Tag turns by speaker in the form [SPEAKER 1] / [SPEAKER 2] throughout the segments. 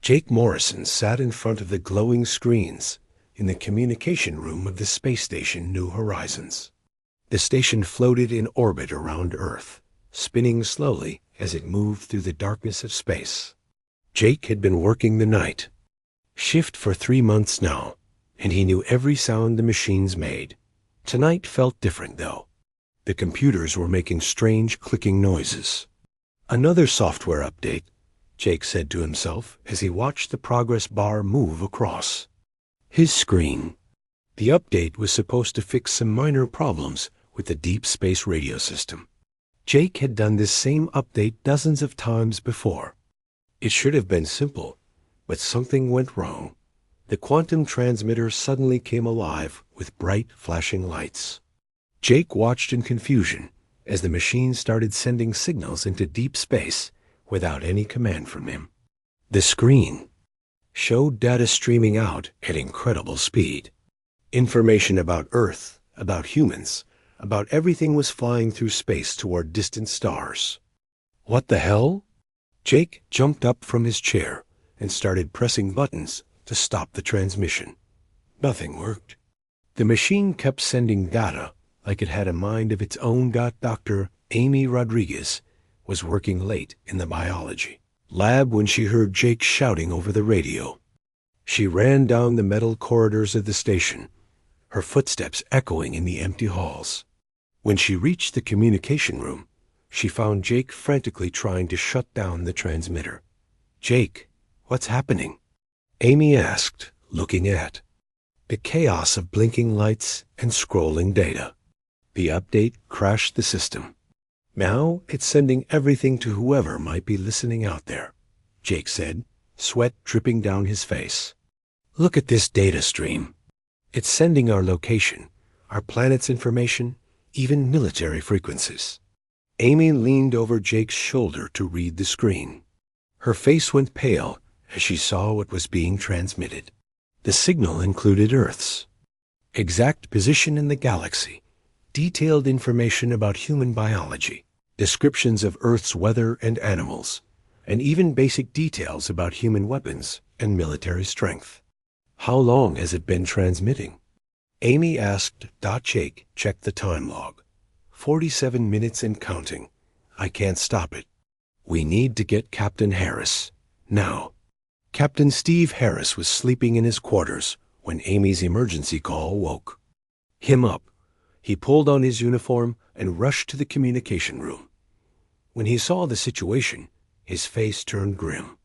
[SPEAKER 1] Jake Morrison sat in front of the glowing screens in the communication room of the space station New Horizons. The station floated in orbit around Earth, spinning slowly as it moved through the darkness of space. Jake had been working the night shift for 3 months now, and he knew every sound the machines made. Tonight felt different, though. The computers were making strange clicking noises. Another software update, Jake said to himself as he watched the progress bar move across his screen. The update was supposed to fix some minor problems with the deep space radio system. Jake had done this same update dozens of times before. It should have been simple, but something went wrong. The quantum transmitter suddenly came alive with bright flashing lights. Jake watched in confusion as the machine started sending signals into deep space without any command from him. The screen showed data streaming out at incredible speed. Information about Earth, about humans, about everything was flying through space toward distant stars. What the hell? Jake jumped up from his chair and started pressing buttons to stop the transmission. Nothing worked. The machine kept sending data like it had a mind of its own. Dr. Amy Rodriguez was working late in the biology lab when she heard Jake shouting over the radio. She ran down the metal corridors of the station, her footsteps echoing in the empty halls. When she reached the communication room, she found Jake frantically trying to shut down the transmitter. "Jake, what's happening?" Amy asked, looking at the chaos of blinking lights and scrolling data. The update crashed the system. Now it's sending everything to whoever might be listening out there, Jake said, sweat dripping down his face. "Look at this data stream. It's sending our location, our planet's information, even military frequencies." Amy leaned over Jake's shoulder to read the screen. Her face went pale as she saw what was being transmitted. The signal included Earth's exact position in the galaxy, detailed information about human biology, descriptions of Earth's weather and animals, and even basic details about human weapons and military strength. "How long has it been transmitting?" Amy asked. Jake checked the time log. 47 minutes and counting. "I can't stop it. We need to get Captain Harris. Now." Captain Steve Harris was sleeping in his quarters when Amy's emergency call woke him up. He pulled on his uniform and rushed to the communication room. When he saw the situation, his face turned grim.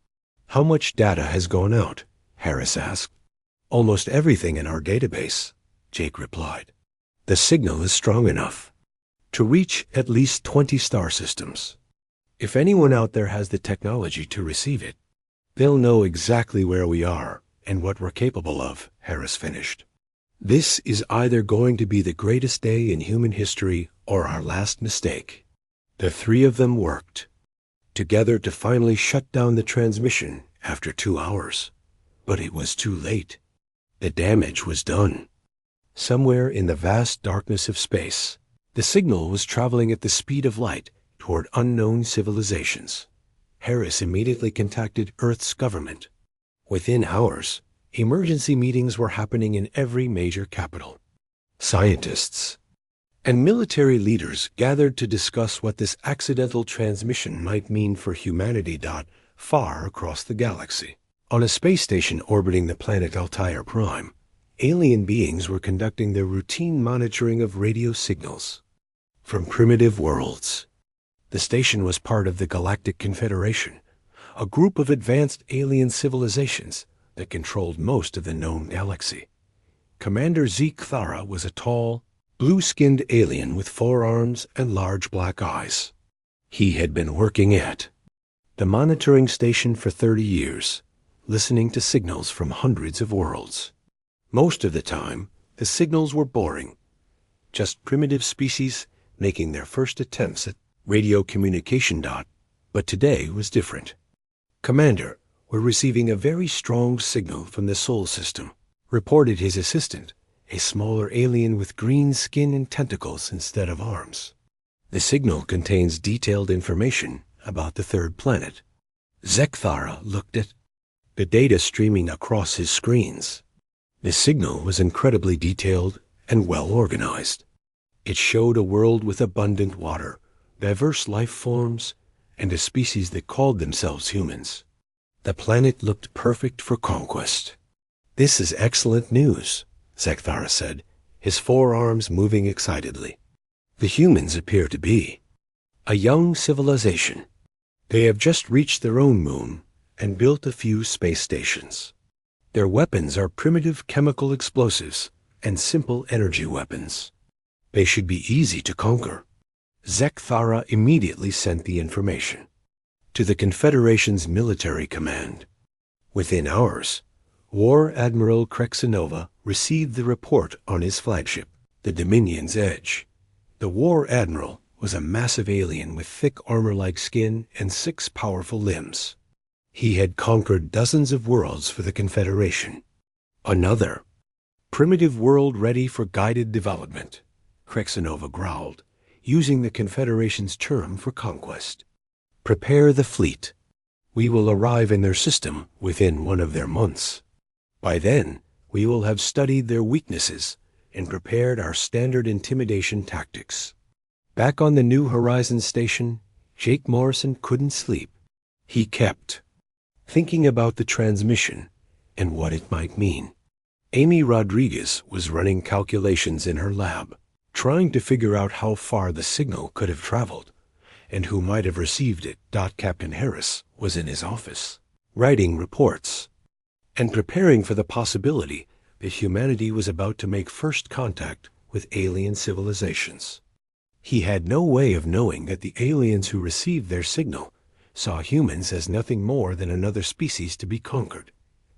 [SPEAKER 1] "How much data has gone out?" Harris asked. "Almost everything in our database," Jake replied. "The signal is strong enough to reach at least 20 star systems. If anyone out there has the technology to receive it, they'll know exactly where we are and what we're capable of," Harris finished. "This is either going to be the greatest day in human history or our last mistake." The three of them worked together to finally shut down the transmission after 2 hours. But it was too late. The damage was done. Somewhere in the vast darkness of space, the signal was traveling at the speed of light toward unknown civilizations. Harris immediately contacted Earth's government. Within hours, emergency meetings were happening in every major capital. Scientists and military leaders gathered to discuss what this accidental transmission might mean for humanity. Far across the galaxy, on a space station orbiting the planet Altair Prime, alien beings were conducting their routine monitoring of radio signals from primitive worlds. The station was part of the Galactic Confederation, a group of advanced alien civilizations that controlled most of the known galaxy. Commander Zeke Thara was a tall, blue-skinned alien with 4 arms and large black eyes. He had been working at the monitoring station for 30 years, listening to signals from hundreds of worlds. Most of the time, the signals were boring, just primitive species making their first attempts at radio communication. But today was different. "Commander, we're receiving a very strong signal from the Sol system," reported his assistant, a smaller alien with green skin and tentacles instead of arms. "The signal contains detailed information about the third planet." Zekthara looked at the data streaming across his screens. The signal was incredibly detailed and well organized. It showed a world with abundant water, diverse life forms, and a species that called themselves humans. The planet looked perfect for conquest. "This is excellent news," Zekthara said, his forearms moving excitedly. "The humans appear to be a young civilization. They have just reached their own moon and built a few space stations. Their weapons are primitive chemical explosives and simple energy weapons. They should be easy to conquer." Zekthara immediately sent the information to the Confederation's military command. Within hours, War Admiral Krexanova received the report on his flagship, the Dominion's Edge. The War Admiral was a massive alien with thick armor-like skin and 6 powerful limbs. He had conquered dozens of worlds for the Confederation. "Another primitive world ready for guided development," Krexanova growled, using the Confederation's term for conquest. "Prepare the fleet. We will arrive in their system within one of their months. By then, we will have studied their weaknesses and prepared our standard intimidation tactics." Back on the New Horizons station, Jake Morrison couldn't sleep. He kept thinking about the transmission and what it might mean. Amy Rodriguez was running calculations in her lab, trying to figure out how far the signal could have traveled and who might have received it. Captain Harris was in his office, writing reports and preparing for the possibility that humanity was about to make first contact with alien civilizations. He had no way of knowing that the aliens who received their signal saw humans as nothing more than another species to be conquered.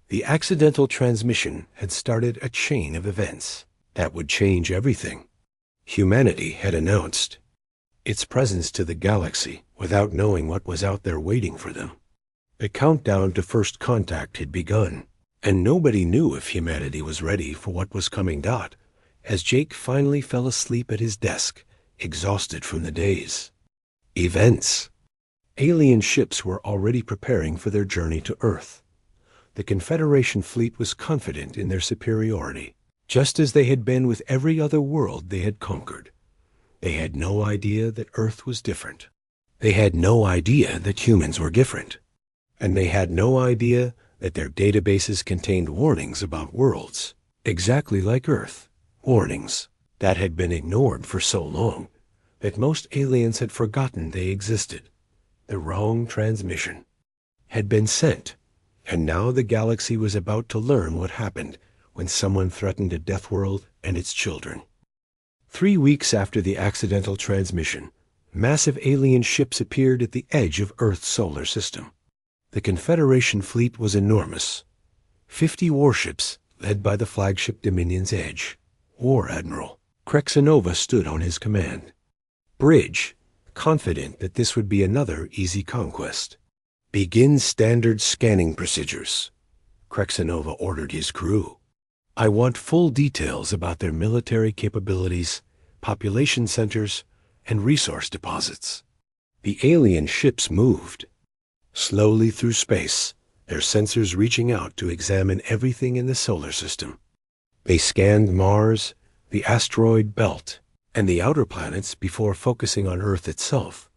[SPEAKER 1] The accidental transmission had started a chain of events that would change everything. Humanity had announced its presence to the galaxy without knowing what was out there waiting for them. The countdown to first contact had begun, and nobody knew if humanity was ready for what was coming. As Jake finally fell asleep at his desk, exhausted from the days. Events. Alien ships were already preparing for their journey to Earth. The Confederation fleet was confident in their superiority, just as they had been with every other world they had conquered. They had no idea that Earth was different. They had no idea that humans were different. And they had no idea that their databases contained warnings about worlds, exactly like Earth, warnings that had been ignored for so long that most aliens had forgotten they existed. The wrong transmission had been sent, and now the galaxy was about to learn what happened when someone threatened a Deathworld and its children. 3 weeks after the accidental transmission, massive alien ships appeared at the edge of Earth's solar system. The Confederation fleet was enormous. 50 warships, led by the flagship Dominion's Edge. War Admiral Krexanova stood on his command bridge, confident that this would be another easy conquest. "Begin standard scanning procedures," Krexanova ordered his crew. "I want full details about their military capabilities, population centers, and resource deposits." The alien ships moved slowly through space, their sensors reaching out to examine everything in the solar system. They scanned Mars, the asteroid belt, and the outer planets before focusing on Earth itself.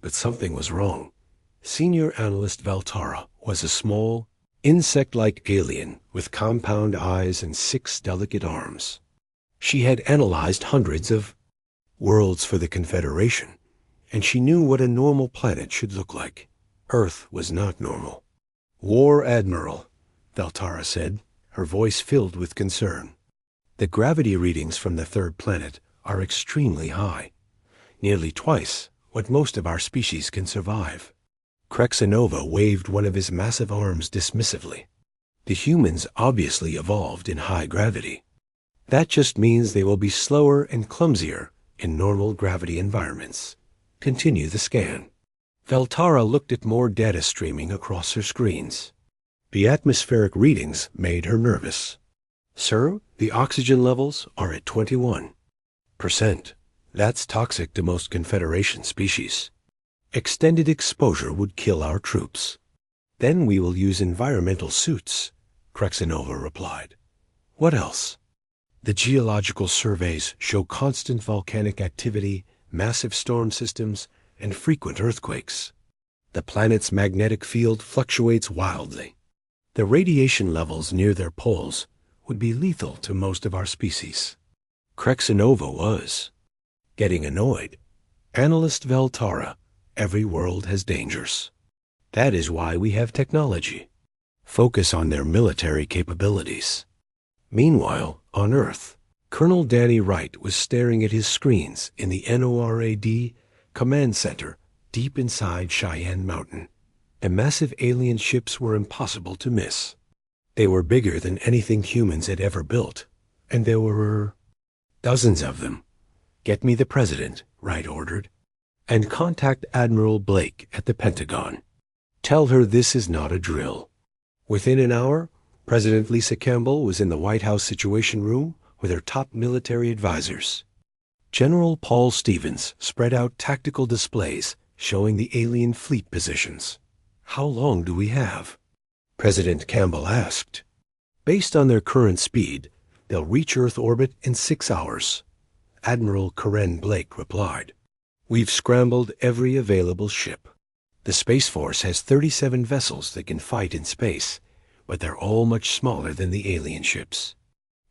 [SPEAKER 1] But something was wrong. Senior Analyst Valtara was a small, insect-like alien with compound eyes and 6 delicate arms. She had analyzed hundreds of worlds for the Confederation, and she knew what a normal planet should look like. Earth was not normal. "War Admiral," Valtara said, her voice filled with concern. "The gravity readings from the third planet are extremely high, nearly twice what most of our species can survive." Krexanova waved one of his massive arms dismissively. "The humans obviously evolved in high gravity. That just means they will be slower and clumsier in normal gravity environments. Continue the scan." Valtara looked at more data streaming across her screens. The atmospheric readings made her nervous. "Sir, the oxygen levels are at 21%. That's toxic to most Confederation species. Extended exposure would kill our troops." Then we will use environmental suits, Krexanova replied. What else? The geological surveys show constant volcanic activity, massive storm systems, and frequent earthquakes. The planet's magnetic field fluctuates wildly. The radiation levels near their poles would be lethal to most of our species. Krexanova was getting annoyed. Analyst Veltara, every world has dangers. That is why we have technology. Focus on their military capabilities. Meanwhile, on Earth, Colonel Danny Wright was staring at his screens in the NORAD command center deep inside Cheyenne Mountain. The massive alien ships were impossible to miss. They were bigger than anything humans had ever built, and there were dozens of them. Get me the president, Wright ordered, and contact Admiral Blake at the Pentagon. Tell her this is not a drill. Within an hour, President Lisa Campbell was in the White House Situation Room with her top military advisors. General Paul Stevens spread out tactical displays showing the alien fleet positions. How long do we have? President Campbell asked. Based on their current speed, they'll reach Earth orbit in 6 hours. Admiral Karen Blake replied. We've scrambled every available ship. The Space Force has 37 vessels that can fight in space, but they're all much smaller than the alien ships.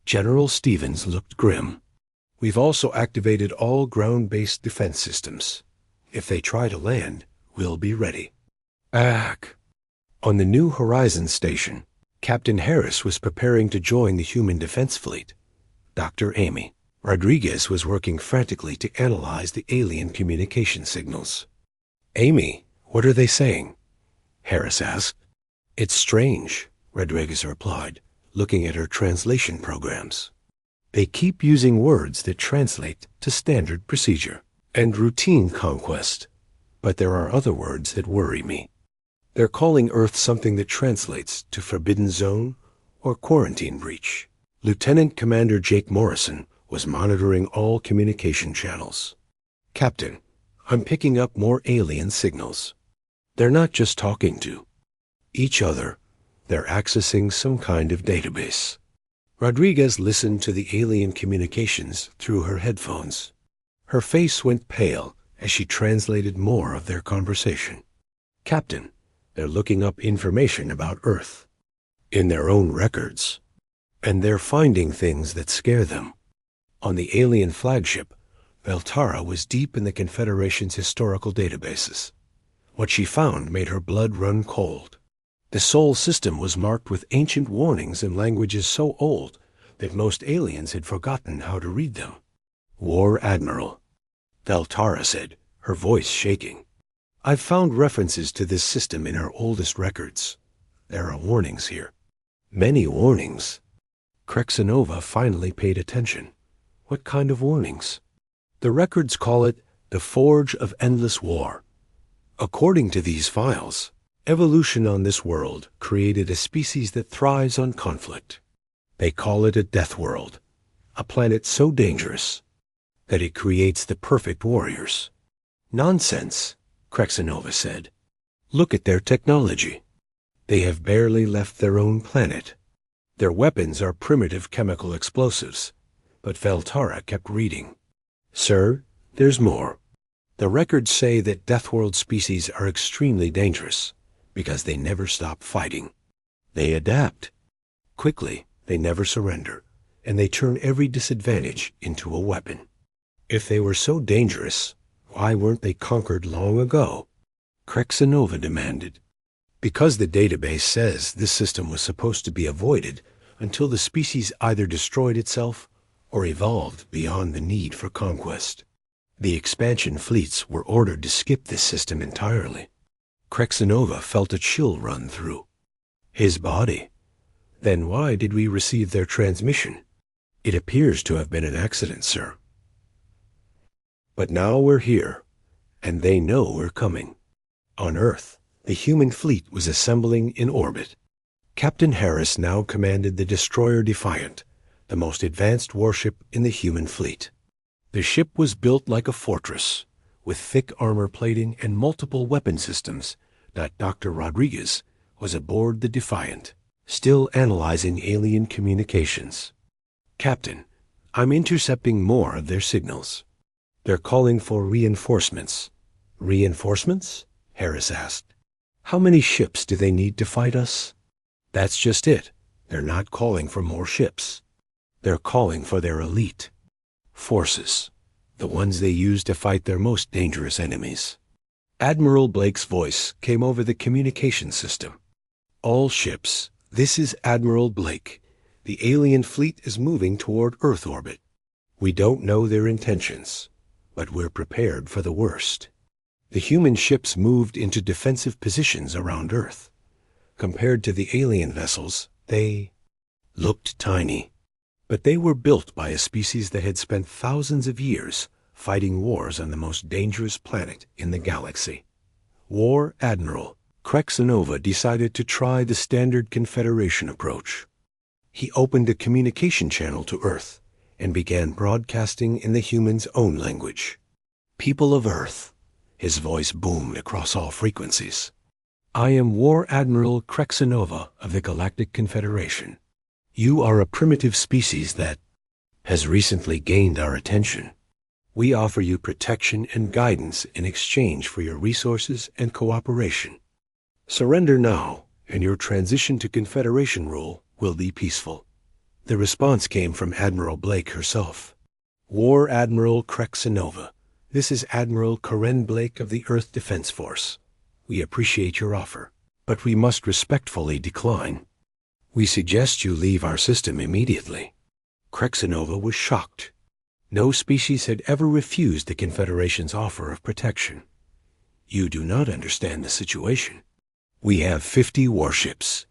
[SPEAKER 1] General Stevens looked grim. We've also activated all ground-based defense systems. If they try to land, we'll be ready. On the New Horizons station, Captain Harris was preparing to join the human defense fleet. Dr. Amy Rodriguez was working frantically to analyze the alien communication signals. Amy, what are they saying? Harris asked. It's strange, Rodriguez replied, looking at her translation programs. They keep using words that translate to standard procedure and routine conquest, but there are other words that worry me. They're calling Earth something that translates to Forbidden Zone or Quarantine Breach. Lieutenant Commander Jake Morrison was monitoring all communication channels. Captain, I'm picking up more alien signals. They're not just talking to each other. They're accessing some kind of database. Rodriguez listened to the alien communications through her headphones. Her face went pale as she translated more of their conversation. Captain, they're looking up information about Earth in their own records, and they're finding things that scare them. On the alien flagship, Veltara was deep in the Confederation's historical databases. What she found made her blood run cold. The Sol system was marked with ancient warnings in languages so old that most aliens had forgotten how to read them. War Admiral, Veltara said, her voice shaking. I've found references to this system in our oldest records. There are warnings here. Many warnings. Krexanova finally paid attention. What kind of warnings? The records call it the Forge of Endless War. According to these files, evolution on this world created a species that thrives on conflict. They call it a Deathworld, a planet so dangerous that it creates the perfect warriors. Nonsense, Krexanova said. Look at their technology. They have barely left their own planet. Their weapons are primitive chemical explosives. But Veltara kept reading. Sir, there's more. The records say that Deathworld species are extremely dangerous because they never stop fighting. They adapt. Quickly, they never surrender, and they turn every disadvantage into a weapon. If they were so dangerous, why weren't they conquered long ago? Krexanova demanded. Because the database says this system was supposed to be avoided until the species either destroyed itself or evolved beyond the need for conquest. The expansion fleets were ordered to skip this system entirely. Krexanova felt a chill run through his body. Then why did we receive their transmission? It appears to have been an accident, sir. But now we're here, and they know we're coming. On Earth, the human fleet was assembling in orbit. Captain Harris now commanded the destroyer Defiant, the most advanced warship in the human fleet. The ship was built like a fortress, with thick armor plating and multiple weapon systems that Dr. Rodriguez was aboard the Defiant, still analyzing alien communications. "Captain, I'm intercepting more of their signals. They're calling for reinforcements." "Reinforcements?" Harris asked. "How many ships do they need to fight us?" "That's just it. They're not calling for more ships. They're calling for their elite forces, the ones they use to fight their most dangerous enemies." Admiral Blake's voice came over the communication system. "All ships, this is Admiral Blake. The alien fleet is moving toward Earth orbit. We don't know their intentions, but we're prepared for the worst." The human ships moved into defensive positions around Earth. Compared to the alien vessels, they looked tiny. But they were built by a species that had spent thousands of years fighting wars on the most dangerous planet in the galaxy. War Admiral Krexanova decided to try the standard Confederation approach. He opened a communication channel to Earth and began broadcasting in the humans' own language. "People of Earth," his voice boomed across all frequencies, "I am War Admiral Krexanova of the Galactic Confederation. You are a primitive species that has recently gained our attention. We offer you protection and guidance in exchange for your resources and cooperation. Surrender now, and your transition to Confederation rule will be peaceful." The response came from Admiral Blake herself. "War Admiral Krexanova, this is Admiral Karen Blake of the Earth Defense Force. We appreciate your offer, but we must respectfully decline. We suggest you leave our system immediately." Krexanova was shocked. No species had ever refused the Confederation's offer of protection. "You do not understand the situation. We have 50 warships.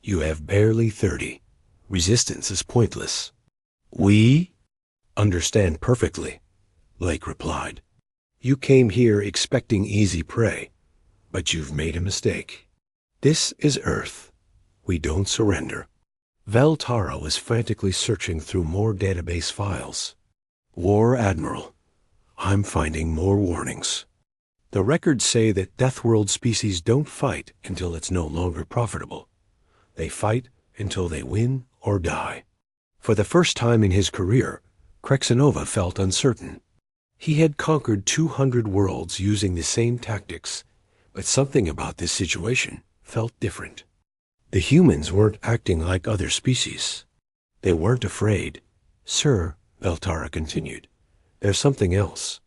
[SPEAKER 1] You have barely 30. Resistance is pointless." "We understand perfectly," Blake replied. "You came here expecting easy prey, but you've made a mistake. This is Earth. We don't surrender." Veltara was frantically searching through more database files. "War Admiral, I'm finding more warnings. The records say that Deathworld species don't fight until it's no longer profitable. They fight until they win or die." For the first time in his career, Krexanova felt uncertain. He had conquered 200 worlds using the same tactics, but something about this situation felt different. The humans weren't acting like other species. They weren't afraid. "Sir," Veltara continued, "there's something else.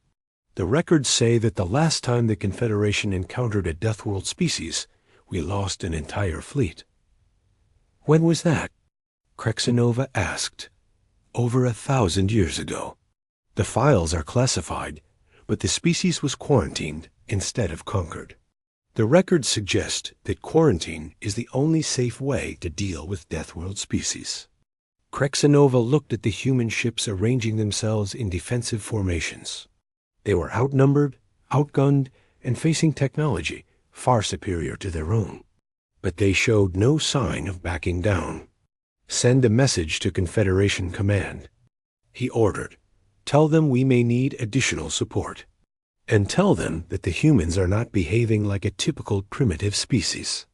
[SPEAKER 1] The records say that the last time the Confederation encountered a Deathworld species, we lost an entire fleet." "When was that?" Krexanova asked. "Over 1,000 years ago. The files are classified, but the species was quarantined instead of conquered. The records suggest that quarantine is the only safe way to deal with Deathworld species." Krexanova looked at the human ships arranging themselves in defensive formations. They were outnumbered, outgunned, and facing technology far superior to their own. But they showed no sign of backing down. "Send a message to Confederation Command," he ordered. "Tell them we may need additional support. And tell them that the humans are not behaving like a typical primitive species."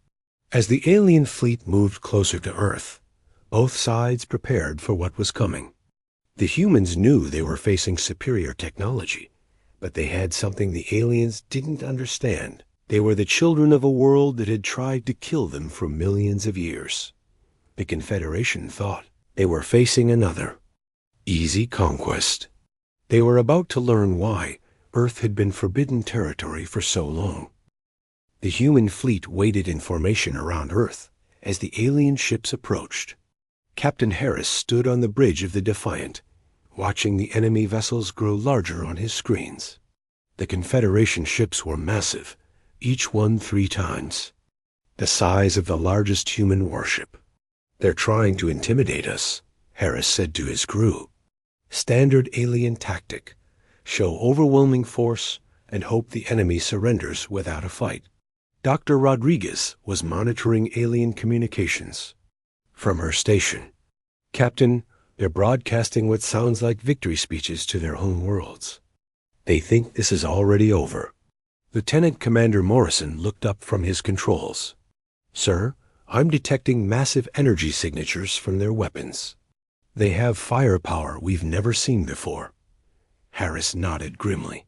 [SPEAKER 1] As the alien fleet moved closer to Earth, both sides prepared for what was coming. The humans knew they were facing superior technology, but they had something the aliens didn't understand. They were the children of a world that had tried to kill them for millions of years. The Confederation thought they were facing another easy conquest. They were about to learn why Earth had been forbidden territory for so long. The human fleet waited in formation around Earth as the alien ships approached. Captain Harris stood on the bridge of the Defiant, watching the enemy vessels grow larger on his screens. The Confederation ships were massive, each one 3 times the size of the largest human warship. "They're trying to intimidate us," Harris said to his crew. "Standard alien tactic. Show overwhelming force and hope the enemy surrenders without a fight." Dr. Rodriguez was monitoring alien communications. From her station, "Captain, they're broadcasting what sounds like victory speeches to their home worlds. They think this is already over." Lieutenant Commander Morrison looked up from his controls. Sir, I'm detecting massive energy signatures from their weapons. They have firepower we've never seen before. Harris nodded grimly.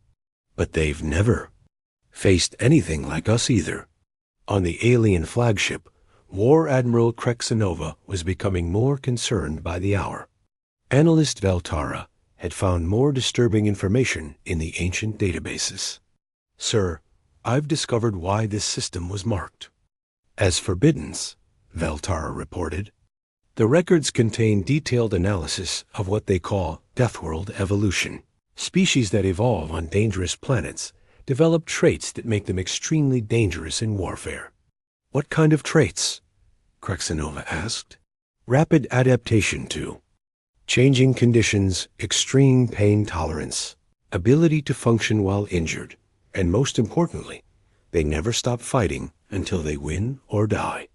[SPEAKER 1] But they've never faced anything like us either. On the alien flagship, War Admiral Krexanova was becoming more concerned by the hour. Analyst Veltara had found more disturbing information in the ancient databases. Sir, I've discovered why this system was marked as forbiddens, Veltara reported. The records contain detailed analysis of what they call Deathworld evolution. Species that evolve on dangerous planets develop traits that make them extremely dangerous in warfare. What kind of traits? Krexanova asked. Rapid adaptation to changing conditions, extreme pain tolerance, ability to function while injured, and most importantly, they never stop fighting until they win or die.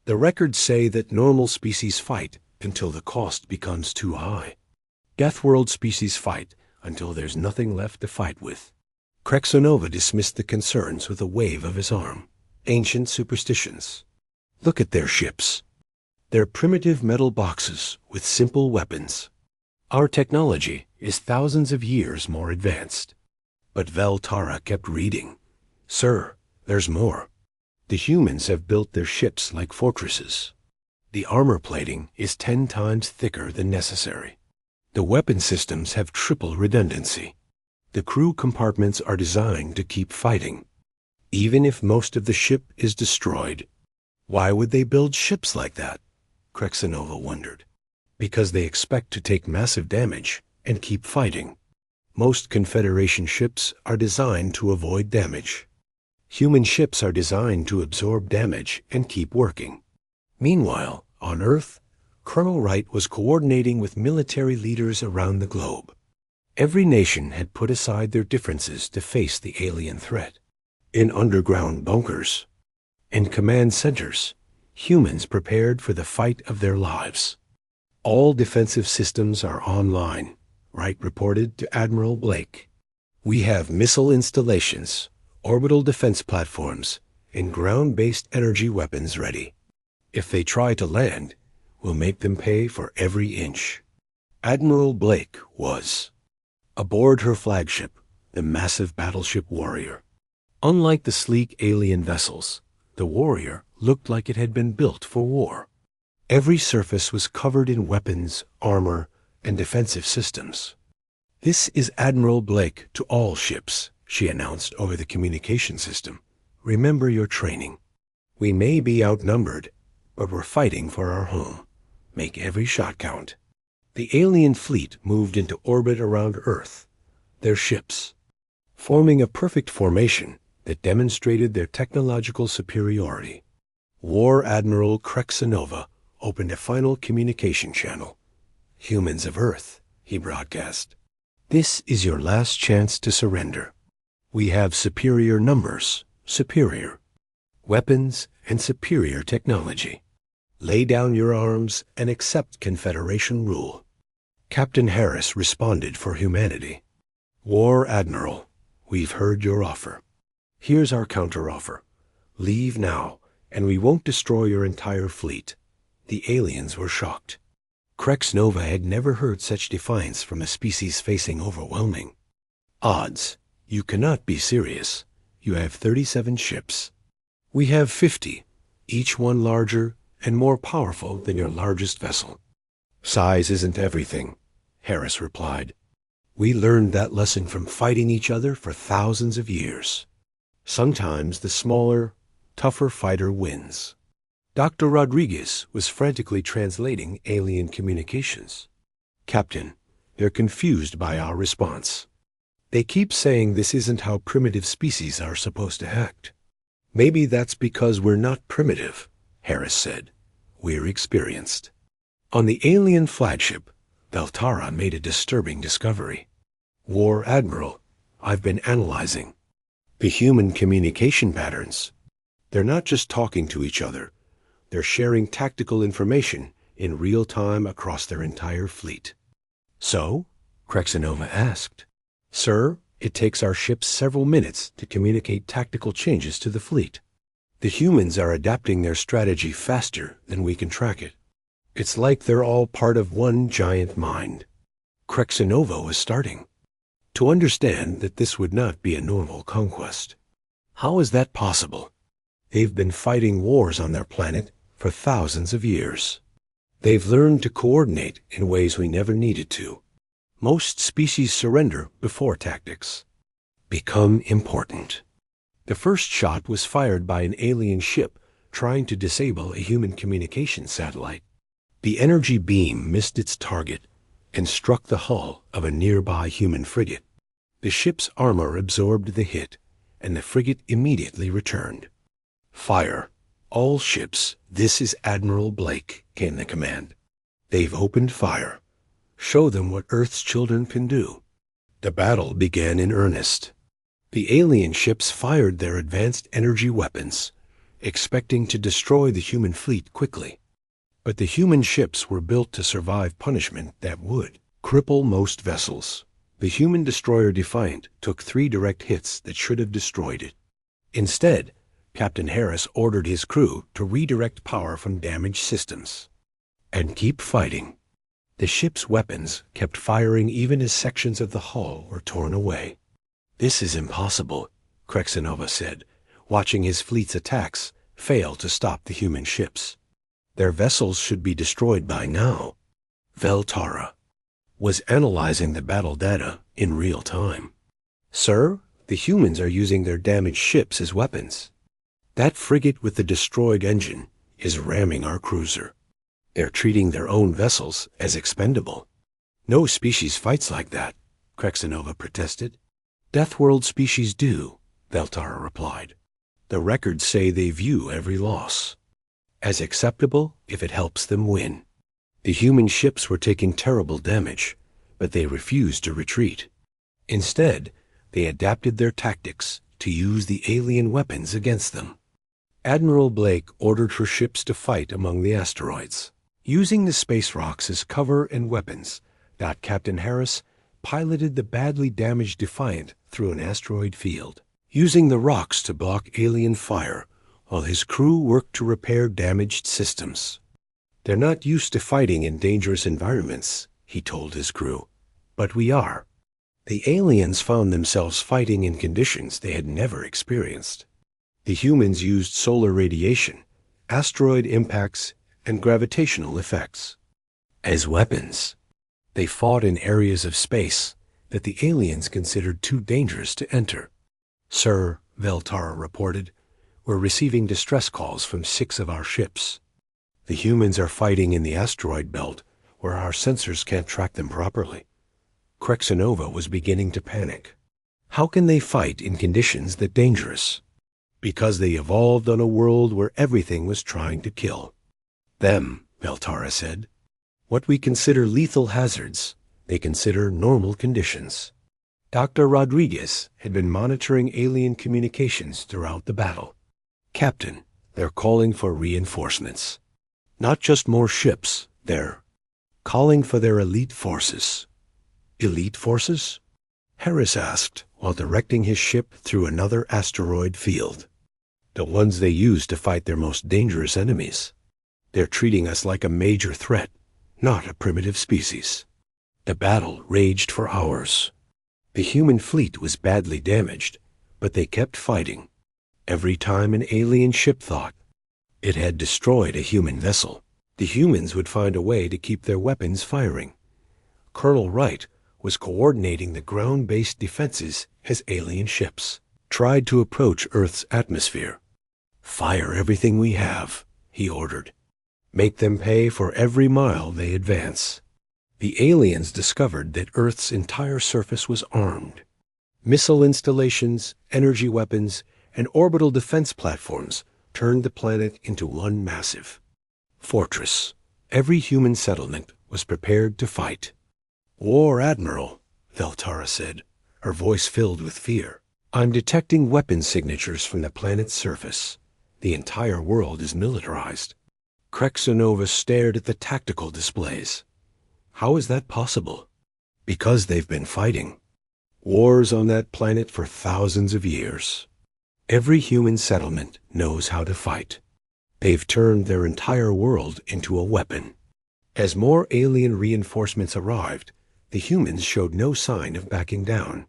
[SPEAKER 1] The records say that normal species fight until the cost becomes too high. Deathworld species fight until there's nothing left to fight with. Krexanova dismissed the concerns with a wave of his arm. Ancient superstitions. Look at their ships. They're primitive metal boxes with simple weapons. Our technology is thousands of years more advanced. But Veltara kept reading. Sir, there's more. The humans have built their ships like fortresses. The armor plating is 10 times thicker than necessary. The weapon systems have triple redundancy. The crew compartments are designed to keep fighting, even if most of the ship is destroyed. Why would they build ships like that? Krexanova wondered. Because they expect to take massive damage and keep fighting. Most Confederation ships are designed to avoid damage. Human ships are designed to absorb damage and keep working. Meanwhile, on Earth, Colonel Wright was coordinating with military leaders around the globe. Every nation had put aside their differences to face the alien threat. In underground bunkers and command centers, humans prepared for the fight of their lives. All defensive systems are online, Wright reported to Admiral Blake. We have missile installations, orbital defense platforms, and ground-based energy weapons ready. If they try to land, we'll make them pay for every inch. Admiral Blake was aboard her flagship, the massive battleship Warrior. Unlike the sleek alien vessels, the Warrior looked like it had been built for war. Every surface was covered in weapons, armor, and defensive systems. This is Admiral Blake to all ships, she announced over the communication system. Remember your training. We may be outnumbered, but we're fighting for our home. Make every shot count. The alien fleet moved into orbit around Earth, their ships, forming a perfect formation that demonstrated their technological superiority. War Admiral Krexanova opened a final communication channel. Humans of Earth, he broadcast. This is your last chance to surrender. We have superior numbers, superior weapons, and superior technology. Lay down your arms and accept Confederation rule. Captain Harris responded for humanity. War Admiral, we've heard your offer. Here's our counteroffer. Leave now, and we won't destroy your entire fleet. The aliens were shocked. Krexanova had never heard such defiance from a species facing overwhelming odds. You cannot be serious. You have 37 ships. We have 50, each one larger and more powerful than your largest vessel. Size isn't everything, Harris replied. We learned that lesson from fighting each other for thousands of years. Sometimes the smaller, tougher fighter wins. Dr. Rodriguez was frantically translating alien communications. Captain, they're confused by our response. They keep saying this isn't how primitive species are supposed to act. Maybe that's because we're not primitive, Harris said. We're experienced. On the alien flagship, Veltara made a disturbing discovery. War Admiral, I've been analyzing the human communication patterns. They're not just talking to each other. They're sharing tactical information in real time across their entire fleet. So? Krexanova asked. Sir, it takes our ships several minutes to communicate tactical changes to the fleet. The humans are adapting their strategy faster than we can track it. It's like they're all part of one giant mind. Krexinova was starting to understand that this would not be a normal conquest. How is that possible? They've been fighting wars on their planet for thousands of years. They've learned to coordinate in ways we never needed to. Most species surrender before tactics become important. The first shot was fired by an alien ship trying to disable a human communication satellite. The energy beam missed its target and struck the hull of a nearby human frigate. The ship's armor absorbed the hit, and the frigate immediately returned. "Fire! All ships, this is Admiral Blake," came the command. "They've opened fire. Show them what Earth's children can do." The battle began in earnest. The alien ships fired their advanced energy weapons, expecting to destroy the human fleet quickly. But the human ships were built to survive punishment that would cripple most vessels. The human destroyer Defiant took 3 direct hits that should have destroyed it. Instead, Captain Harris ordered his crew to redirect power from damaged systems and keep fighting. The ship's weapons kept firing even as sections of the hull were torn away. "This is impossible," Krexinova said, watching his fleet's attacks fail to stop the human ships. "Their vessels should be destroyed by now." Veltara was analyzing the battle data in real time. "Sir, the humans are using their damaged ships as weapons. That frigate with the destroyed engine is ramming our cruiser. They're treating their own vessels as expendable." "No species fights like that," Krexinova protested. "Deathworld species do," Veltara replied. "The records say they view every loss as acceptable if it helps them win." The human ships were taking terrible damage, but they refused to retreat. Instead, they adapted their tactics to use the alien weapons against them. Admiral Blake ordered her ships to fight among the asteroids. Using the space rocks as cover and weapons, Captain Harris piloted the badly damaged Defiant through an asteroid field, using the rocks to block alien fire while his crew worked to repair damaged systems. "They're not used to fighting in dangerous environments," he told his crew, "but we are." The aliens found themselves fighting in conditions they had never experienced. The humans used solar radiation, asteroid impacts, and gravitational effects as weapons. They fought in areas of space that the aliens considered too dangerous to enter. "Sir," Veltara reported, "we're receiving distress calls from 6 of our ships. The humans are fighting in the asteroid belt where our sensors can't track them properly." Krexinova was beginning to panic. How can they fight in conditions that dangerous? Because they evolved on a world where everything was trying to kill them, Veltara said. "What we consider lethal hazards, they consider normal conditions." Dr. Rodriguez had been monitoring alien communications throughout the battle. "Captain, they're calling for reinforcements. Not just more ships, they're calling for their elite forces." "Elite forces?" Harris asked while directing his ship through another asteroid field. "The ones they use to fight their most dangerous enemies. They're treating us like a major threat, not a primitive species." The battle raged for hours. The human fleet was badly damaged, but they kept fighting. Every time an alien ship thought it had destroyed a human vessel, the humans would find a way to keep their weapons firing. Colonel Wright was coordinating the ground-based defenses as alien ships tried to approach Earth's atmosphere. "Fire everything we have," he ordered. "Make them pay for every mile they advance." The aliens discovered that Earth's entire surface was armed. Missile installations, energy weapons, and orbital defense platforms turned the planet into one massive fortress. Every human settlement was prepared to fight. "War Admiral," Veltara said, her voice filled with fear. "I'm detecting weapon signatures from the planet's surface. The entire world is militarized." Krexinova stared at the tactical displays. "How is that possible?" "Because they've been fighting wars on that planet for thousands of years. Every human settlement knows how to fight. They've turned their entire world into a weapon. As more alien reinforcements arrived, the humans showed no sign of backing down.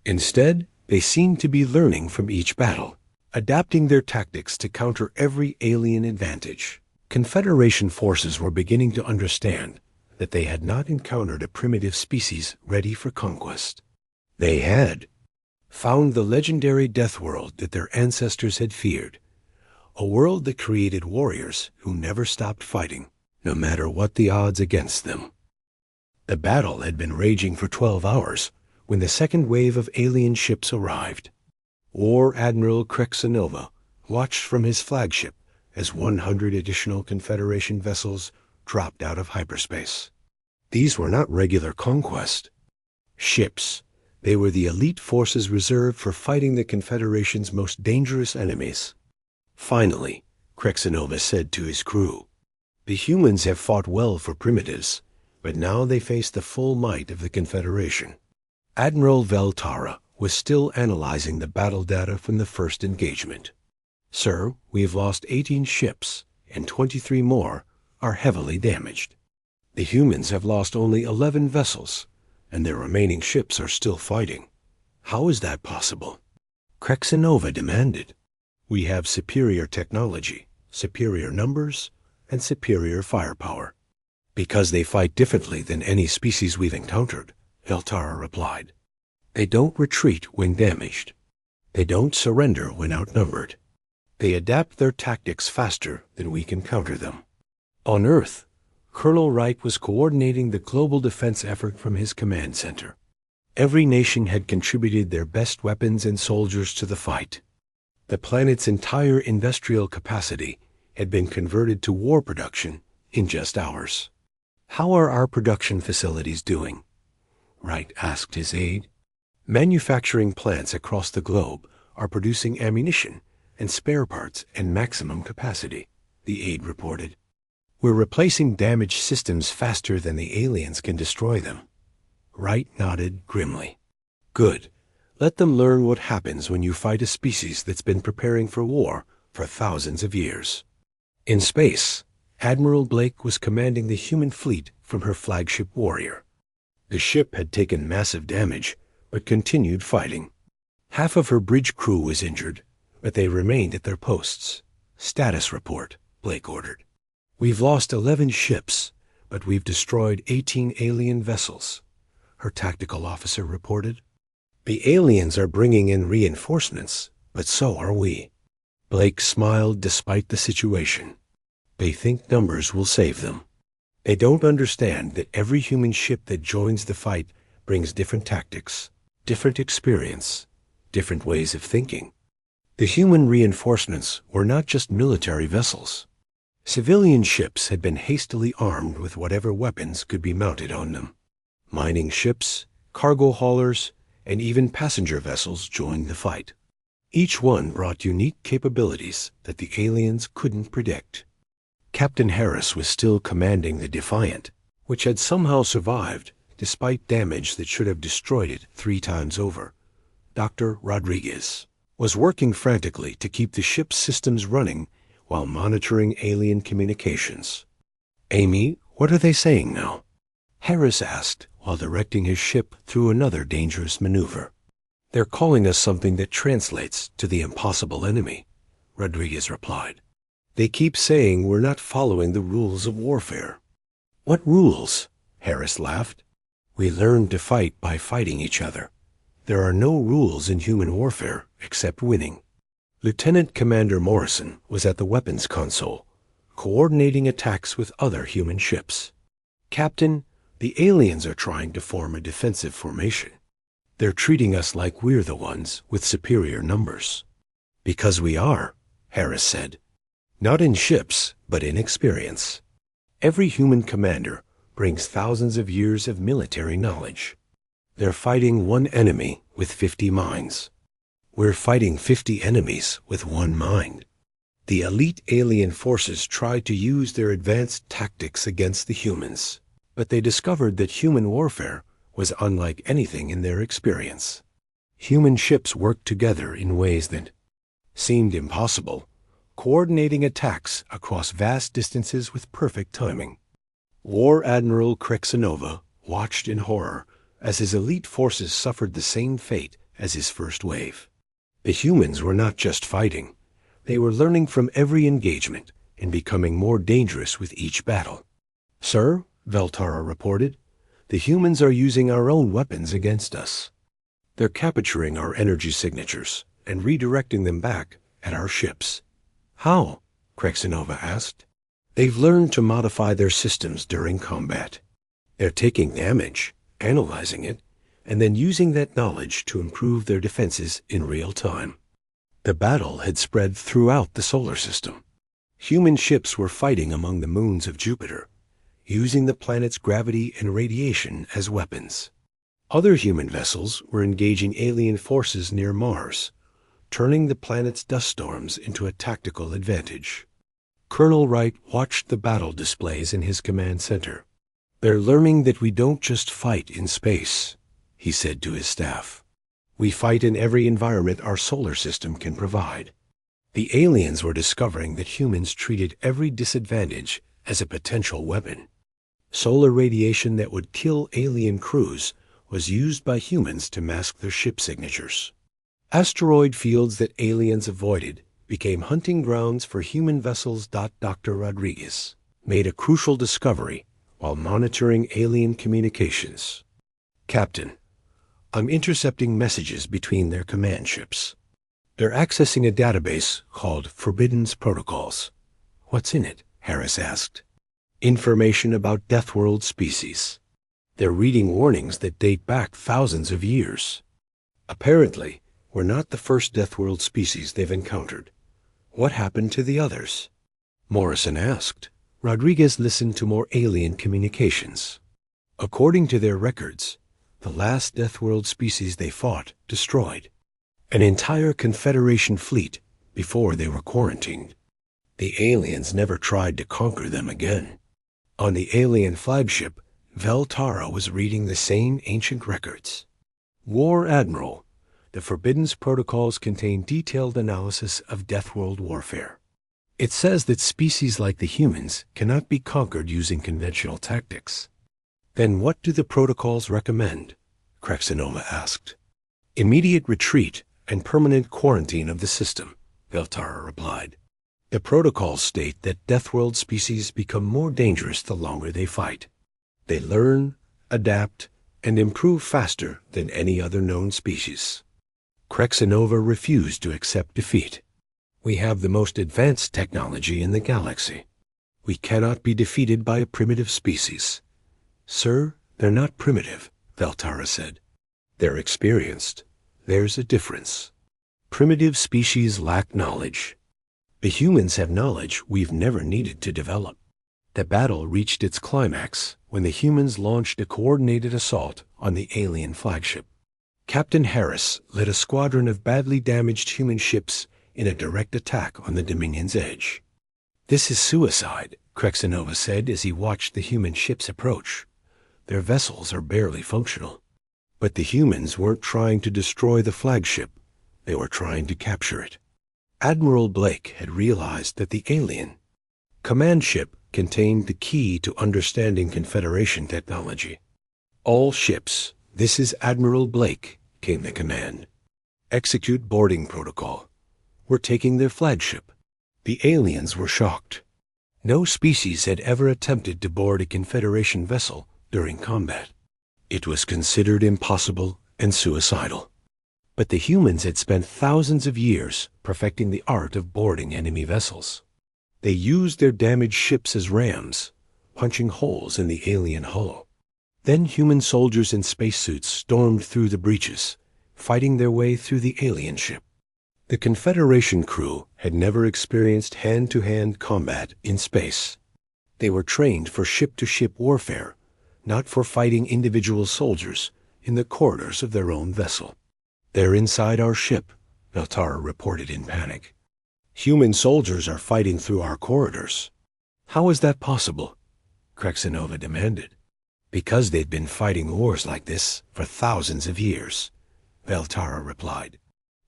[SPEAKER 1] Instead, they seemed to be learning from each battle, adapting their tactics to counter every alien advantage. Confederation forces were beginning to understand that they had not encountered a primitive species ready for conquest. They had found the legendary Deathworld that their ancestors had feared, a world that created warriors who never stopped fighting, no matter what the odds against them. The battle had been raging for 12 hours when the second wave of alien ships arrived. War Admiral Krexanova watched from his flagship as 100 additional Confederation vessels dropped out of hyperspace. These were not regular conquest ships. They were the elite forces reserved for fighting the Confederation's most dangerous enemies. Finally, Krexanova said to his crew, "The humans have fought well for primitives, but now they face the full might of the Confederation." Admiral Veltara was still analyzing the battle data from the first engagement. "Sir, we have lost 18 ships, and 23 more are heavily damaged. The humans have lost only 11 vessels, and their remaining ships are still fighting. How is that possible?" Krexanova demanded. "We have superior technology, superior numbers, and superior firepower." "Because they fight differently than any species we've encountered," Veltara replied. "They don't retreat when damaged. They don't surrender when outnumbered. They adapt their tactics faster than we can counter them." On Earth, Colonel Wright was coordinating the global defense effort from his command center. Every nation had contributed their best weapons and soldiers to the fight. The planet's entire industrial capacity had been converted to war production in just hours. "How are our production facilities doing?" Wright asked his aide. "Manufacturing plants across the globe are producing ammunition and spare parts at maximum capacity," the aide reported. "We're replacing damaged systems faster than the aliens can destroy them." Wright nodded grimly. "Good. Let them learn what happens when you fight a species that's been preparing for war for thousands of years." In space, Admiral Blake was commanding the human fleet from her flagship Warrior. The ship had taken massive damage, but continued fighting. Half of her bridge crew was injured, but they remained at their posts. "Status report," Blake ordered. "We've lost 11 ships, but we've destroyed 18 alien vessels," her tactical officer reported. "The aliens are bringing in reinforcements, but so are we." Blake smiled despite the situation. "They think numbers will save them. They don't understand that every human ship that joins the fight brings different tactics, different experience, different ways of thinking." The human reinforcements were not just military vessels. Civilian ships had been hastily armed with whatever weapons could be mounted on them. Mining ships, cargo haulers, and even passenger vessels joined the fight. Each one brought unique capabilities that the aliens couldn't predict. Captain Harris was still commanding the Defiant, which had somehow survived despite damage that should have destroyed it 3 times over. Dr. Rodriguez was working frantically to keep the ship's systems running while monitoring alien communications. "Amy, what are they saying now?" Harris asked while directing his ship through another dangerous maneuver. "They're calling us something that translates to the impossible enemy," Rodriguez replied. "They keep saying we're not following the rules of warfare." "What rules?" Harris laughed. "We learn to fight by fighting each other. There are no rules in human warfare except winning." Lieutenant Commander Morrison was at the weapons console, coordinating attacks with other human ships. "Captain, the aliens are trying to form a defensive formation. They're treating us like we're the ones with superior numbers." "Because we are," Harris said. "Not in ships, but in experience. Every human commander brings thousands of years of military knowledge. They're fighting one enemy with 50 minds. We're fighting 50 enemies with one mind." The elite alien forces tried to use their advanced tactics against the humans, but they discovered that human warfare was unlike anything in their experience. Human ships worked together in ways that seemed impossible, coordinating attacks across vast distances with perfect timing. War Admiral Krexanova watched in horror as his elite forces suffered the same fate as his first wave. The humans were not just fighting. They were learning from every engagement and becoming more dangerous with each battle. "Sir," Veltara reported, "the humans are using our own weapons against us. They're capturing our energy signatures and redirecting them back at our ships." "How?" Krexanova asked. "They've learned to modify their systems during combat. They're taking damage, analyzing it, and then using that knowledge to improve their defenses in real time." The battle had spread throughout the solar system. Human ships were fighting among the moons of Jupiter, using the planet's gravity and radiation as weapons. Other human vessels were engaging alien forces near Mars, turning the planet's dust storms into a tactical advantage. Colonel Wright watched the battle displays in his command center. "They're learning that we don't just fight in space," he said to his staff. "We fight in every environment our solar system can provide." The aliens were discovering that humans treated every disadvantage as a potential weapon. Solar radiation that would kill alien crews was used by humans to mask their ship signatures. Asteroid fields that aliens avoided became hunting grounds for human vessels. Dr. Rodriguez made a crucial discovery while monitoring alien communications. "Captain, I'm intercepting messages between their command ships. They're accessing a database called Forbidden's Protocols." "What's in it?" Harris asked. "Information about Deathworld species. They're reading warnings that date back thousands of years. Apparently, we're not the first Deathworld species they've encountered. What happened to the others?" Morrison asked. Rodriguez listened to more alien communications. "According to their records, the last Deathworld species they fought destroyed an entire Confederation fleet before they were quarantined. The aliens never tried to conquer them again." On the alien flagship, Veltara was reading the same ancient records. "War Admiral, the Forbidden's Protocols contain detailed analysis of Deathworld warfare. It says that species like the humans cannot be conquered using conventional tactics." "Then what do the protocols recommend?" Krexanova asked. "Immediate retreat and permanent quarantine of the system," Veltara replied. "The protocols state that Deathworld species become more dangerous the longer they fight. They learn, adapt, and improve faster than any other known species." Krexanova refused to accept defeat. "We have the most advanced technology in the galaxy. We cannot be defeated by a primitive species." "Sir, they're not primitive," Veltara said. "They're experienced. There's a difference. Primitive species lack knowledge. The humans have knowledge we've never needed to develop." The battle reached its climax when the humans launched a coordinated assault on the alien flagship. Captain Harris led a squadron of badly damaged human ships in a direct attack on the Dominion's edge. "This is suicide," Krexanova said as he watched the human ships approach. "Their vessels are barely functional." But the humans weren't trying to destroy the flagship. They were trying to capture it. Admiral Blake had realized that the alien command ship contained the key to understanding Confederation technology. "All ships, this is Admiral Blake," came the command. "Execute boarding protocol. We're taking their flagship." The aliens were shocked. No species had ever attempted to board a Confederation vessel during combat. It was considered impossible and suicidal. But the humans had spent thousands of years perfecting the art of boarding enemy vessels. They used their damaged ships as rams, punching holes in the alien hull. Then human soldiers in spacesuits stormed through the breaches, fighting their way through the alien ship. The Confederation crew had never experienced hand-to-hand combat in space. They were trained for ship-to-ship warfare, not for fighting individual soldiers in the corridors of their own vessel. "They're inside our ship," Veltara reported in panic. "Human soldiers are fighting through our corridors." "How is that possible?" Krexanova demanded. "Because they've been fighting wars like this for thousands of years," Veltara replied.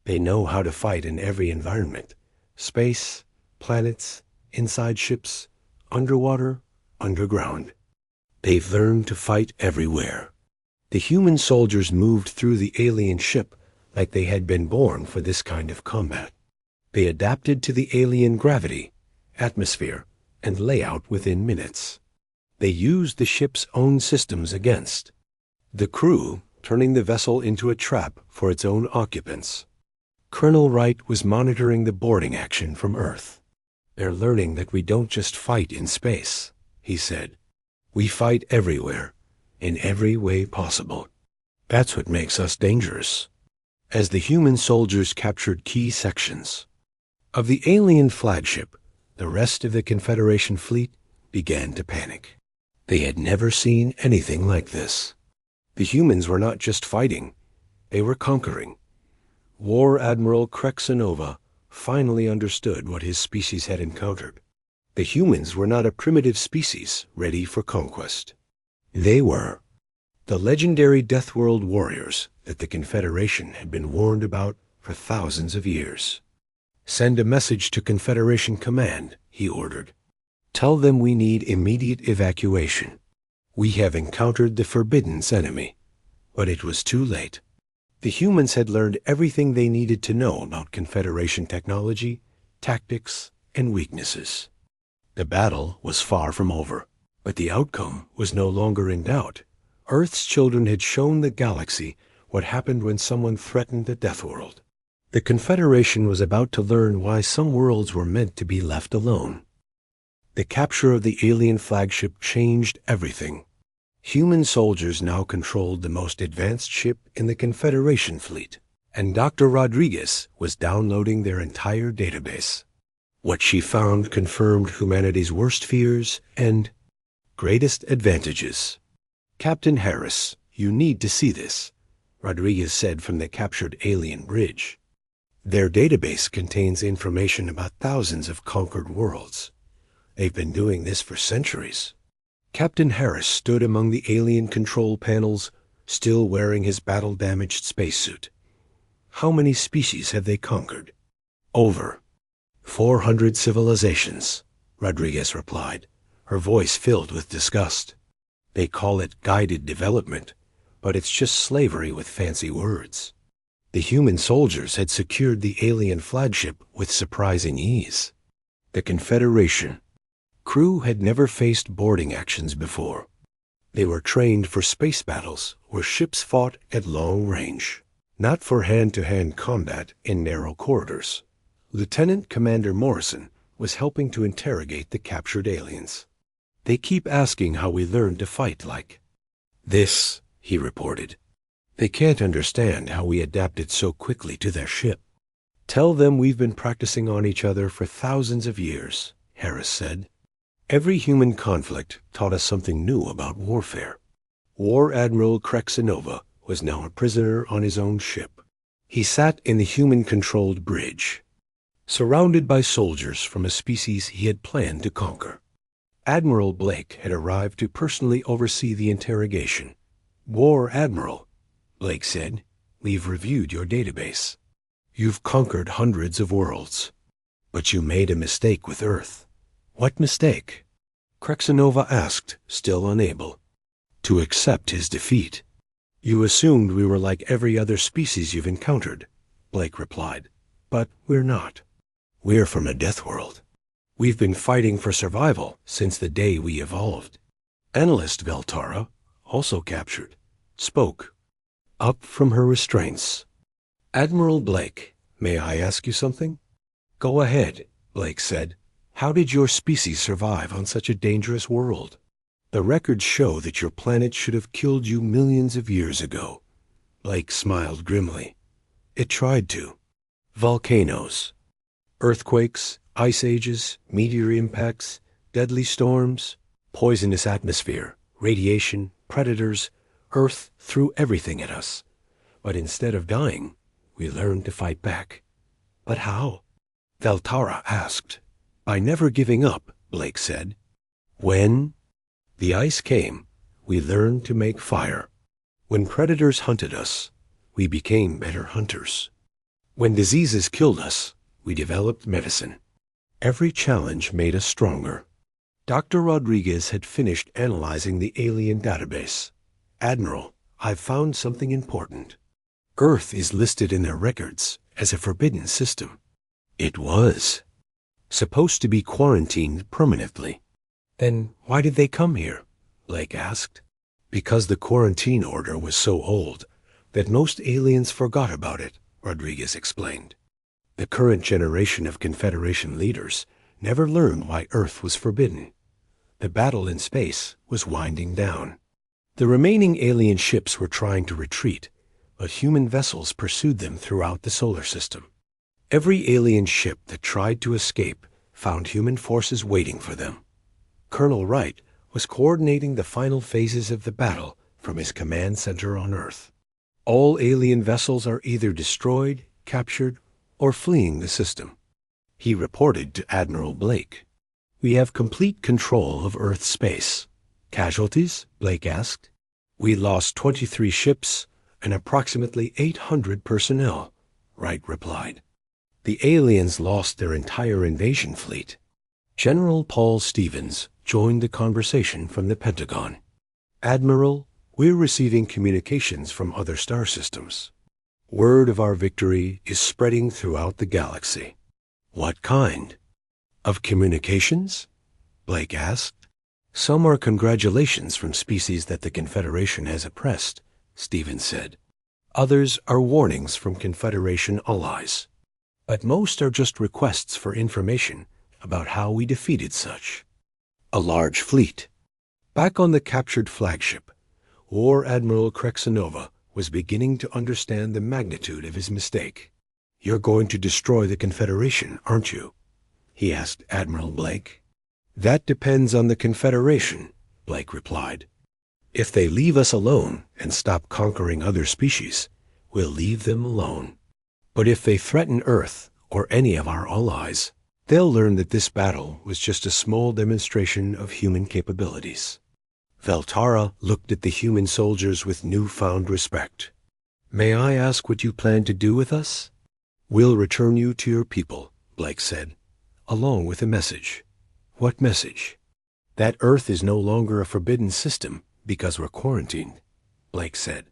[SPEAKER 1] They know how to fight in every environment: space, planets, inside ships, underwater, underground. They've learned to fight everywhere. The human soldiers moved through the alien ship like they had been born for this kind of combat. They adapted to the alien gravity, atmosphere, and layout within minutes. They used the ship's own systems against the crew, turning the vessel into a trap for its own occupants. Colonel Wright was monitoring the boarding action from Earth. "They're learning that we don't just fight in space," he said. "We fight everywhere, in every way possible. That's what makes us dangerous." As the human soldiers captured key sections of the alien flagship, the rest of the Confederation fleet began to panic. They had never seen anything like this. The humans were not just fighting, they were conquering. War Admiral Krexanova finally understood what his species had encountered. The humans were not a primitive species ready for conquest. They were the legendary Deathworld warriors that the Confederation had been warned about for thousands of years. "Send a message to Confederation Command," he ordered. "Tell them we need immediate evacuation. We have encountered the Forbidden's enemy." But it was too late. The humans had learned everything they needed to know about Confederation technology, tactics, and weaknesses. The battle was far from over, but the outcome was no longer in doubt. Earth's children had shown the galaxy what happened when someone threatened the Deathworld. The Confederation was about to learn why some worlds were meant to be left alone. The capture of the alien flagship changed everything. Human soldiers now controlled the most advanced ship in the Confederation fleet, and Dr. Rodriguez was downloading their entire database. What she found confirmed humanity's worst fears and greatest advantages. "Captain Harris, you need to see this," Rodriguez said from the captured alien bridge. "Their database contains information about thousands of conquered worlds. They've been doing this for centuries." Captain Harris stood among the alien control panels, still wearing his battle-damaged spacesuit. "How many species have they conquered?" "Over 400 civilizations," Rodriguez replied, her voice filled with disgust. "They call it guided development, but it's just slavery with fancy words." The human soldiers had secured the alien flagship with surprising ease. The Confederation crew had never faced boarding actions before. They were trained for space battles where ships fought at long range, not for hand-to-hand combat in narrow corridors. Lieutenant Commander Morrison was helping to interrogate the captured aliens. "They keep asking how we learned to fight like this," he reported. "They can't understand how we adapted so quickly to their ship." "Tell them we've been practicing on each other for thousands of years," Harris said. "Every human conflict taught us something new about warfare." War Admiral Krexanova was now a prisoner on his own ship. He sat in the human-controlled bridge, surrounded by soldiers from a species he had planned to conquer. Admiral Blake had arrived to personally oversee the interrogation. "War Admiral," Blake said, "we've reviewed your database. You've conquered hundreds of worlds, but you made a mistake with Earth." "What mistake?" Krexanova asked, still unable to accept his defeat. "You assumed we were like every other species you've encountered," Blake replied. "But we're not. We're from a death world. We've been fighting for survival since the day we evolved." Analyst Veltara, also captured, spoke up from her restraints. "Admiral Blake, may I ask you something?" "Go ahead," Blake said. "How did your species survive on such a dangerous world?" "The records show that your planet should have killed you millions of years ago." Blake smiled grimly. "It tried to. Volcanoes, earthquakes, ice ages, meteor impacts, deadly storms, poisonous atmosphere, radiation, predators. Earth threw everything at us. But instead of dying, we learned to fight back." "But how?" Veltara asked. "By never giving up," Blake said. "When the ice came, we learned to make fire. When predators hunted us, we became better hunters. When diseases killed us, we developed medicine. Every challenge made us stronger. Dr. Rodriguez had finished analyzing the alien database. Admiral, I've found something important. Earth is listed in their records as a forbidden system. It was. Supposed to be quarantined permanently. Then why did they come here? Blake asked. Because the quarantine order was so old that most aliens forgot about it, Rodriguez explained. The current generation of Confederation leaders never learned why Earth was forbidden. The battle in space was winding down. The remaining alien ships were trying to retreat, but human vessels pursued them throughout the solar system. Every alien ship that tried to escape found human forces waiting for them. Colonel Wright was coordinating the final phases of the battle from his command center on Earth. All alien vessels are either destroyed, captured, or fleeing the system. He reported to Admiral Blake. We have complete control of Earth's space. Casualties? Blake asked. We lost 23 ships and approximately 800 personnel, Wright replied. The aliens lost their entire invasion fleet. General Paul Stevens joined the conversation from the Pentagon. Admiral, we're receiving communications from other star systems. Word of our victory is spreading throughout the galaxy. What kind? Of communications? Blake asked. Some are congratulations from species that the Confederation has oppressed, Stevens said. Others are warnings from Confederation allies. But most are just requests for information about how we defeated such. A large fleet. Back on the captured flagship, War Admiral Krexanova was beginning to understand the magnitude of his mistake. You're going to destroy the Confederation, aren't you? He asked Admiral Blake. That depends on the Confederation, Blake replied. If they leave us alone and stop conquering other species, we'll leave them alone. But if they threaten Earth or any of our allies, they'll learn that this battle was just a small demonstration of human capabilities. Veltara looked at the human soldiers with newfound respect. May I ask what you plan to do with us? We'll return you to your people, Blake said, along with a message. What message? That Earth is no longer a forbidden system because we're quarantined, Blake said.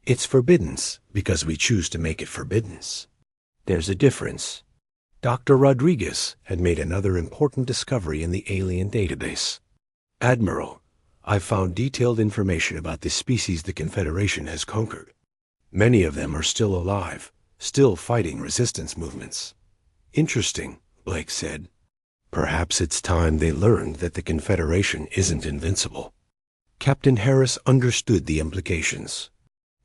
[SPEAKER 1] It's forbiddance because we choose to make it forbiddance. There's a difference. Dr. Rodriguez had made another important discovery in the alien database. Admiral, I've found detailed information about the species the Confederation has conquered. Many of them are still alive, still fighting resistance movements. Interesting, Blake said. Perhaps it's time they learned that the Confederation isn't invincible. Captain Harris understood the implications.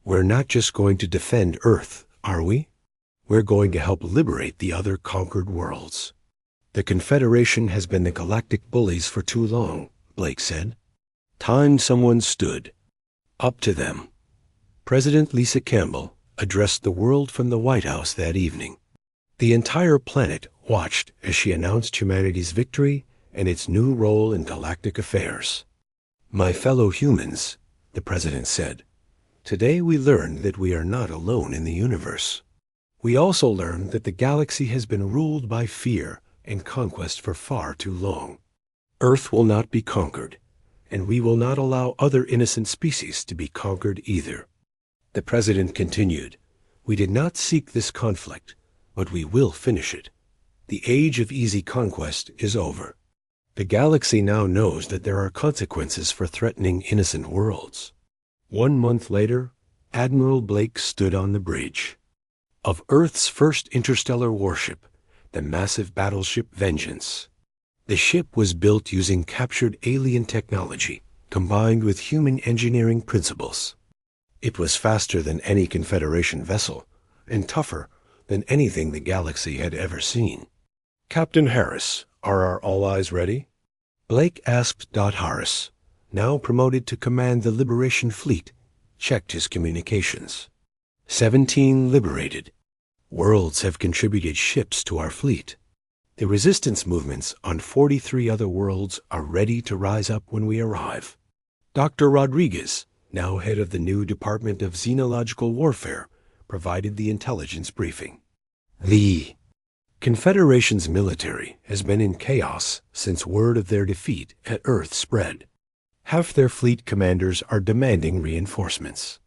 [SPEAKER 1] We're not just going to defend Earth, are we? We're going to help liberate the other conquered worlds. The Confederation has been the galactic bullies for too long, Blake said. Time someone stood. Up to them. President Lisa Campbell addressed the world from the White House that evening. The entire planet watched as she announced humanity's victory and its new role in galactic affairs. My fellow humans, the president said, today we learned that we are not alone in the universe. We also learned that the galaxy has been ruled by fear and conquest for far too long. Earth will not be conquered, and we will not allow other innocent species to be conquered either. The president continued, we did not seek this conflict, but we will finish it. The age of easy conquest is over. The galaxy now knows that there are consequences for threatening innocent worlds. 1 month later, Admiral Blake stood on the bridge of Earth's first interstellar warship, the massive battleship Vengeance. The ship was built using captured alien technology combined with human engineering principles. It was faster than any Confederation vessel and tougher than anything the galaxy had ever seen. Captain Harris, are our allies ready? Blake asked. Harris, now promoted to command the Liberation Fleet, checked his communications. 17 liberated. Worlds have contributed ships to our fleet. The resistance movements on 43 other worlds are ready to rise up when we arrive. Dr. Rodriguez, now head of the new Department of Xenological Warfare, provided the intelligence briefing. The Confederation's military has been in chaos since word of their defeat at Earth spread. Half their fleet commanders are demanding reinforcements.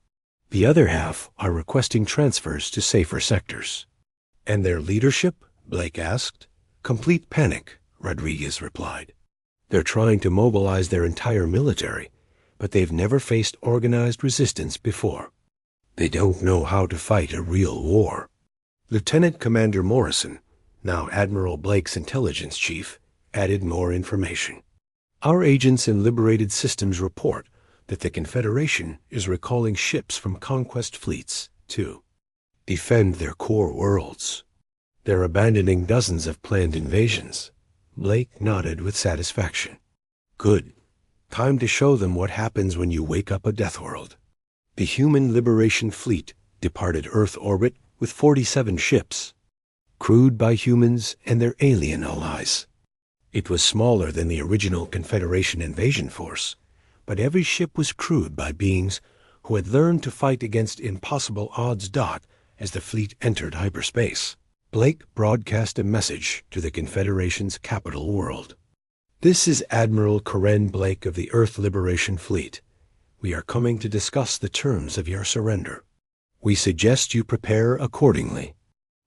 [SPEAKER 1] The other half are requesting transfers to safer sectors. And their leadership? Blake asked. Complete panic, Rodriguez replied. They're trying to mobilize their entire military, but they've never faced organized resistance before. They don't know how to fight a real war. Lieutenant Commander Morrison, now Admiral Blake's intelligence chief, added more information. Our agents in liberated systems report that the Confederation is recalling ships from conquest fleets to defend their core worlds. They're abandoning dozens of planned invasions. Blake nodded with satisfaction. Good. Time to show them what happens when you wake up a Deathworld. The Human Liberation Fleet departed Earth orbit with 47 ships, crewed by humans and their alien allies. It was smaller than the original Confederation invasion force, but every ship was crewed by beings who had learned to fight against impossible odds as the fleet entered hyperspace. Blake broadcast a message to the Confederation's capital world. This is Admiral Corinne Blake of the Earth Liberation Fleet. We are coming to discuss the terms of your surrender. We suggest you prepare accordingly.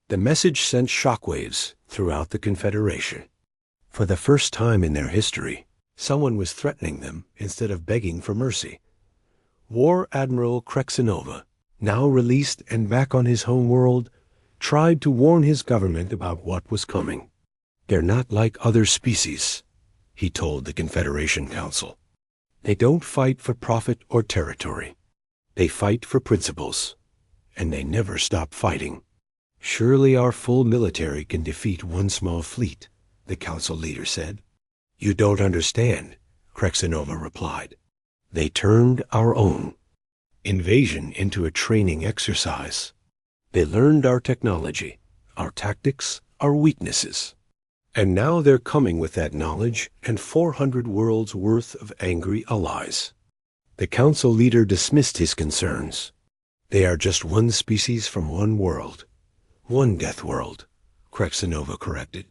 [SPEAKER 1] The message sent shockwaves throughout the Confederation. For the first time in their history, someone was threatening them instead of begging for mercy. War Admiral Krexinova, now released and back on his home world, tried to warn his government about what was coming. They're not like other species, he told the Confederation Council. They don't fight for profit or territory. They fight for principles, and they never stop fighting. Surely our full military can defeat one small fleet, the council leader said. You don't understand, Krexinova replied. They turned our own invasion into a training exercise. They learned our technology, our tactics, our weaknesses. And now they're coming with that knowledge and 400 worlds worth of angry allies. The council leader dismissed his concerns. They are just one species from one world. One death world, Krexinova corrected.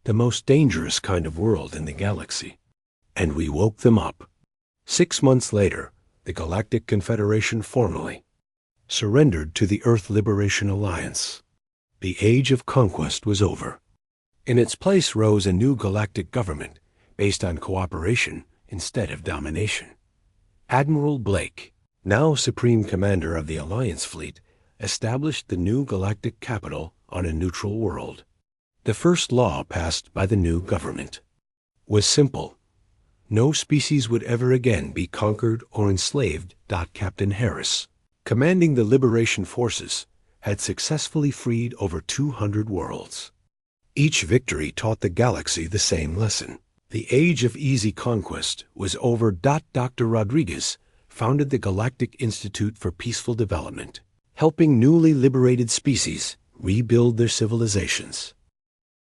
[SPEAKER 1] The most dangerous kind of world in the galaxy. And we woke them up. 6 months later, the Galactic Confederation formally surrendered to the Earth Liberation Alliance. The age of conquest was over. In its place rose a new galactic government based on cooperation instead of domination. Admiral Blake, now Supreme Commander of the Alliance Fleet, established the new galactic capital on a neutral world. The first law passed by the new government was simple. No species would ever again be conquered or enslaved. Captain Harris, commanding the liberation forces, had successfully freed over 200 worlds. Each victory taught the galaxy the same lesson. The age of easy conquest was over. Dr. Rodriguez founded the Galactic Institute for Peaceful Development, helping newly liberated species rebuild their civilizations.